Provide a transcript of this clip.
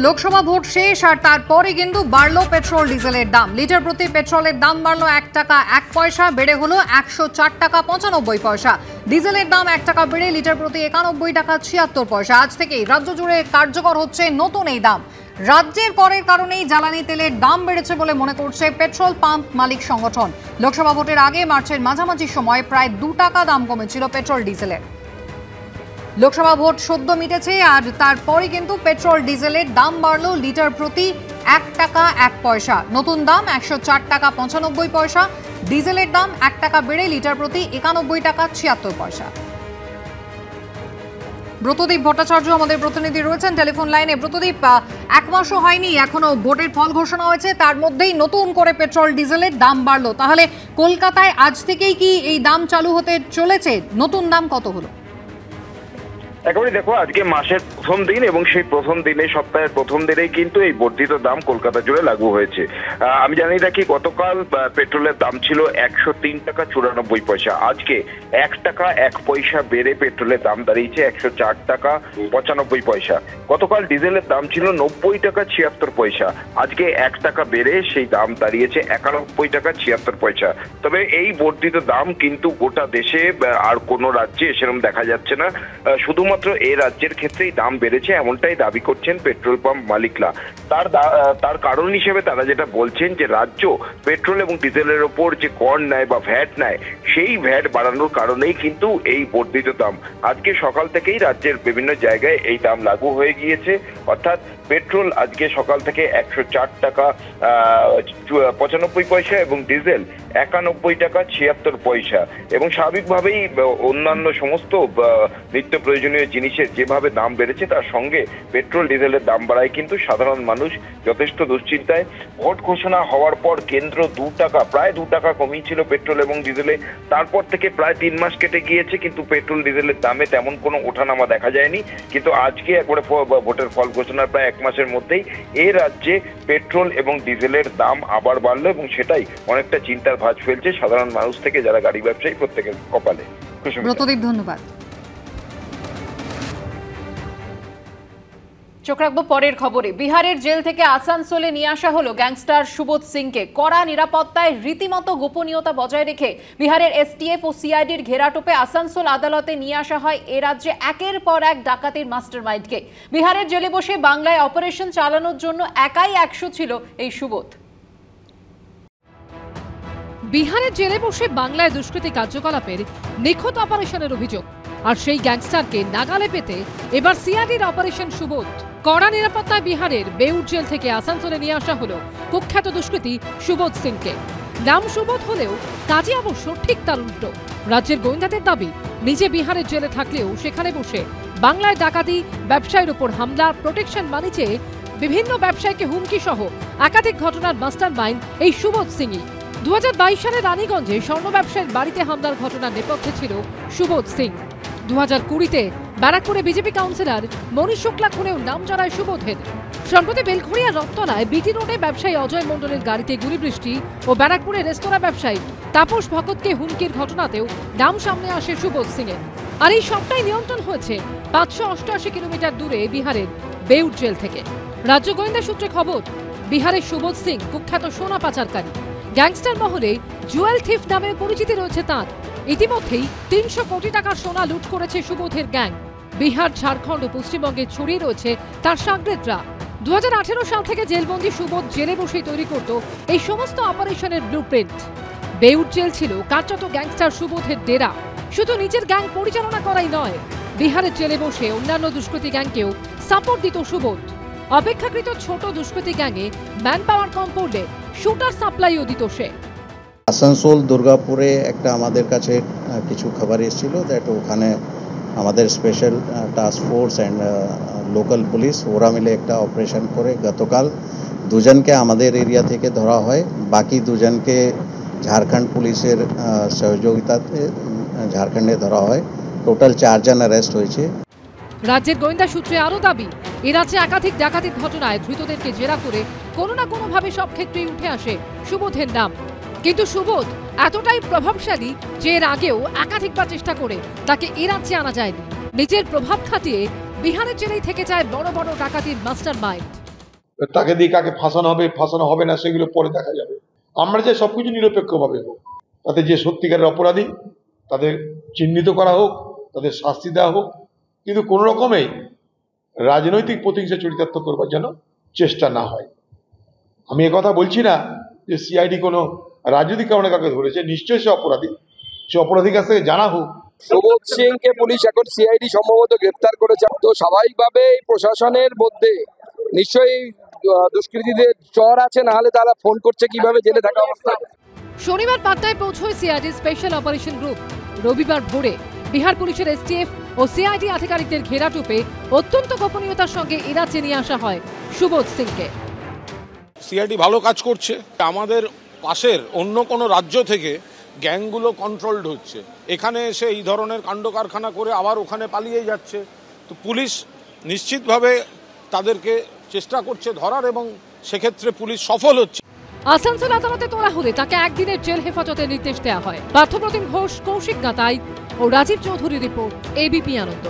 Lok Sabha vote শেষ আর তারপরে কিন্তু বাড়লো পেট্রোল ডিজেলের দাম। লিটার প্রতি পেট্রোলের দাম বাড়লো 1 টাকা 1 পয়সা, বেড়ে হলো 104 টাকা 95 পয়সা। ডিজেলের দাম 1 টাকা বেড়ে লিটার প্রতি 91 টাকা 76 পয়সা। আজ থেকেই রাজ্য জুড়ে কার্যকর হচ্ছে নতুন এই দাম। রাজ্যের করের কারণেই জ্বালানি তেলের দাম বেড়েছে বলে মনে করছে পেট্রোল পাম্প মালিক সংগঠন। লোকসভা ভোটের আগে মার্চের মাঝামাঝি সময় প্রায় 2 টাকা দাম কমেছিল পেট্রোল ডিজেলের। লোকসভা ভোট সদ্য মিটেছে আর তারপরে কিন্তু পেট্রোল ডিজেলের দাম বাড়লো লিটার প্রতি 1 টাকা 1 পয়সা। নতুন দাম 104 টাকা 95 পয়সা। ডিজেলের দাম 1 টাকা বেড়ে লিটার প্রতি 91 টাকা 76 পয়সা। ব্রতদীপ ভট্টাচার্য আমাদের প্রতিনিধি রয়েছেন টেলিফোন লাইনে। ব্রতদীপ, 1 মাসও হয়নি এখনো ভোটের ফল ঘোষণা হয়েছে, তার মধ্যেই নতুন করে পেট্রোল ডিজেলের দাম বাড়লো। তাহলে কলকাতায় আজ থেকেই কি এই দাম চালু হতে চলেছে? নতুন দাম কত হলো? একেবারে দেখো, আজকে মাসের প্রথম দিন এবং সেই প্রথম দিনে সপ্তাহের প্রথম দিনেই কিন্তু এই বর্ধিত দাম কলকাতা জুড়ে লাগু হয়েছে। আমি জানি রাখি, গতকাল পেট্রোলের দাম ছিল 103 টাকা 94 পয়সা। আজকে 1 টাকা 1 পয়সা বেড়ে পেট্রোলের দাম দাঁড়িয়েছে 104 টাকা 95 পয়সা। গতকাল ডিজেলের দাম ছিল 90 টাকা 76 পয়সা। আজকে 1 টাকা বেড়ে সেই দাম দাঁড়িয়েছে 91 টাকা 76 পয়সা। তবে এই বর্ধিত দাম কিন্তু গোটা দেশে আর কোনো রাজ্যে সেরকম দেখা যাচ্ছে না। শুধুমাত্র এই রাজ্যের ক্ষেত্রেই দাম বেড়েছে এমনটাই দাবি করছেন পেট্রোল পাম্প মালিকরা। তার কারণ হিসেবে তারা যেটা বলছেন যে রাজ্য পেট্রোল এবং ডিজেলের ওপর যে কর নেয় বা ভ্যাট নেয়, সেই ভ্যাট বাড়ানোর কারণেই কিন্তু এই বর্ধিত দাম। আজকে সকাল থেকেই রাজ্যের বিভিন্ন জায়গায় এই দাম লাগু হয়ে গিয়েছে। অর্থাৎ পেট্রোল আজকে সকাল থেকে 104 টাকা 95 পয়সা এবং ডিজেল 91 টাকা 76 পয়সা। এবং স্বাভাবিকভাবেই অন্যান্য সমস্ত নিত্য প্রয়োজনীয় জিনিসের যেভাবে দাম বেড়েছে, তার সঙ্গে পেট্রোল ডিজেলের দাম বাড়ায় কিন্তু সাধারণ মানুষ যথেষ্ট দুশ্চিন্তায়। ভোট ঘোষণা হওয়ার পর কেন্দ্র প্রায় 2 টাকা কমিয়েছিল পেট্রোল এবং ডিজেলে। তারপর থেকে প্রায় 3 মাস কেটে গিয়েছে, কিন্তু পেট্রোল ডিজেলের দামে তেমন কোনো ওঠানামা দেখা যায়নি। কিন্তু আজকে একবারে ভোটের ফল ঘোষণার প্রায় 1 মাসের মধ্যেই এই রাজ্যে পেট্রোল এবং ডিজেলের দাম আবার বাড়লো এবং সেটাই অনেকটা চিন্তার ভাঁজ ফেলছে সাধারণ মানুষ থেকে যারা গাড়ি ব্যবসায়ী প্রত্যেকের কপালে। ব্রতদীপ, ধন্যবাদ। চোখ রাখবো পরের খবরে। বিহারের জেল থেকে আসানসোলে নিয়ে আসা হলো গ্যাংস্টার সুবোধ সিংকে। কড়া নিরাপত্তায় রীতিমতো গোপনীয়তা বজায় রেখে বিহারের এসটিএফ ও সিআইডির ঘেরাটোপে আসানসোল আদালতে নিয়ে আসা হয় এ রাজ্যে একের পর এক ডাকাতির মাস্টারমাইন্ডকে। বিহারের জেলে বসে বাংলায় অপারেশন চালানোর জন্য একাই 100 ছিল এই সুবোধ। বিহারের জেলে বসে বাংলায় দুষ্কৃতী কার্যকলাপের নিখুঁত অপারেশনের অভিযোগ, আর সেই গ্যাংস্টারকে নাগালে পেতে এবার সিআইডির অপারেশন সুবোধ। কড়া নিরাপত্তায় বিহারের বেউর জেল থেকে আসানসোলে নিয়ে আসা হলো কুখ্যাত দুষ্কৃতী সুবোধ সিংকে। নাম সুবোধ হলেও কাজে অবশ্য ঠিক তার উল্টো। রাজ্যের গোয়েন্দাদের দাবি, নিজে বিহারের জেলে থাকলেও সেখানে বসে বাংলায় ডাকাতি, ব্যবসায়ীর উপর হামলা, প্রোটেকশন মানি চেয়ে বিভিন্ন ব্যবসায়ীকে হুমকি সহ একাধিক ঘটনার মাস্টারমাইন্ড এই সুবোধ সিংই। 2022 সালে রানীগঞ্জে স্বর্ণ ব্যবসায়ীর বাড়িতে হামলার ঘটনার নেপথ্যে ছিল সুবোধ সিং। 2020-তে ব্যারাকপুরে বিজেপি কাউন্সিলর মনীষ শুক্লা খুনেও নাম জড়ায় সুবোধের। সম্প্রতি বেলঘড়িয়া রত্তলায় বিটি রোডে ব্যবসায়ী অজয় মণ্ডলের গাড়িতে গুলিবৃষ্টি ও ব্যারাকপুরে রেস্তোরাঁ ব্যবসায়ী তাপস ভকতকে হুমকির ঘটনাতেও নাম সামনে আসে সুবোধ সিংয়ের। আর এই সবটাই নিয়ন্ত্রণ হয়েছে 588 কিলোমিটার দূরে বিহারের বেউর জেল থেকে। রাজ্য গোয়েন্দা সূত্রে খবর, বিহারের সুবোধ সিং কুখ্যাত সোনা পাচারকারী। গ্যাংস্টার মহলে জুয়েল থিফ নামে পরিচিতি রয়েছে তাঁর। ইতিমধ্যেই 300 কোটি টাকার সোনা লুট করেছে সুবোধের গ্যাং। বিহার, ঝাড়খণ্ড ও পশ্চিমবঙ্গে ছড়িয়ে রয়েছে তার সাগরেদরা। 2018 সাল থেকে জেলবন্দি সুবোধ জেলে বসেই তৈরি করত এই সমস্ত অপারেশনের ব্লুপ্রিন্ট। বেউর জেল ছিল কার্যত গ্যাংস্টার সুবোধের ডেরা। শুধু নিজের গ্যাং পরিচালনা করাই নয়, বিহারের জেলে বসে অন্যান্য দুষ্কৃতী গ্যাংকেও সাপোর্ট দিত সুবোধ। অপেক্ষাকৃত ছোট দুষ্কৃতী গ্যাংয়ে ম্যান পাওয়ার কম পড়লে শুটার সাপ্লাইও দিত সে। আসানসোল দুর্গাপুরে একটা আমাদের কাছে কিছু খবর এসেছিল দ্যাট ওখানে আমাদের special task force and local police ওরা মিলে একটা অপারেশন করে গতকাল 2 জনকে আমাদের এরিয়া থেকে ধরা হয়। বাকি 2 জনকে ঝাড়খণ্ড পুলিশের সহযোগিতাতে ঝাড়খণ্ডে ধরা হয়। টোটাল 4 জন অ্যারেস্ট হয়েছে। রাজ্যের গোয়েন্দা সূত্রে আরও দাবি, এ রাজ্যে একাধিক ডাকাতির ঘটনায় ধৃতদেরকে জেরা করে কোনো না কোনোভাবে সব ক্ষেত্রেই উঠে আসে সুবোধের নাম। কিন্তু সুবোধ এতটাই প্রভাবশালী যে এর আগেও একাধিকবার চেষ্টা করে তাকে এ রাজ্যে আনা যায়নি। নিজের প্রভাব খাটিয়ে বিহারের জেলেই থেকে যায় বড় বড় ডাকাতির মাস্টারমাইন্ড। তাকে দিয়ে কাকে ফাঁসানো হবে না সেগুলো পরে দেখা যাবে। আমরা চাই সবকিছু নিরপেক্ষভাবে হোক, তাতে যে সত্যিকারের অপরাধী তাদের চিহ্নিত করা হোক, তাদের শাস্তি দেওয়া হোক, কিন্তু কোনো রকমেই রাজনৈতিক প্রতিহিংসা চরিতার্থ করবার যেন চেষ্টা না হয়। আমি কথা বলছি না যে সিআইডি কোনো রাজনৈতিক কারণে কাকে ধরেছে, নিশ্চয়ই সে অপরাধী, সে অপরাধীর কাছ থেকে জানা হোক। সুবোধ সিংকে পুলিশ এখন সিআইডি সম্ভবত গ্রেপ্তার করেছে, তো স্বাভাবিকভাবে প্রশাসনের মধ্যে নিশ্চয়ই দুষ্কৃতীদের চর আছে, না হলে তারা ফোন করছে কিভাবে জেলে থাকা অবস্থায়। শনিবার পাটনায় পৌঁছয় সিআইডি স্পেশাল অপারেশন গ্রুপ। রবিবার ভোরে বিহার পুলিশের এসটিএফ ও সিআইডি আধিকারিকদের ঘেরাটোপে অত্যন্ত গোপনীয়তার সঙ্গে ইরাচে নিয়ে আসা হয় সুবোধ সিংকে। সিআইডি ভালো কাজ করছে। আমাদের পাশের অন্য কোনো রাজ্য থেকে গ্যাংগুলো কন্ট্রোলড হচ্ছে, এখানে এসে এই ধরনের কাণ্ড কারখানা করে আবার ওখানে পালিয়ে যাচ্ছে। তো পুলিশ নিশ্চিতভাবে তাদেরকে চেষ্টা করছে ধরার, এবং সেক্ষেত্রে পুলিশ সফল হচ্ছে। আসানসোল আদালতে তোলা হলে তাকে একদিনের জেল হেফাজতের নির্দেশ দেওয়া হয়। পার্থপ্রতিম ঘোষ, কৌশিক গাতাই ও রাজীব চৌধুরী রিপোর্ট, এবিপি আনন্দ।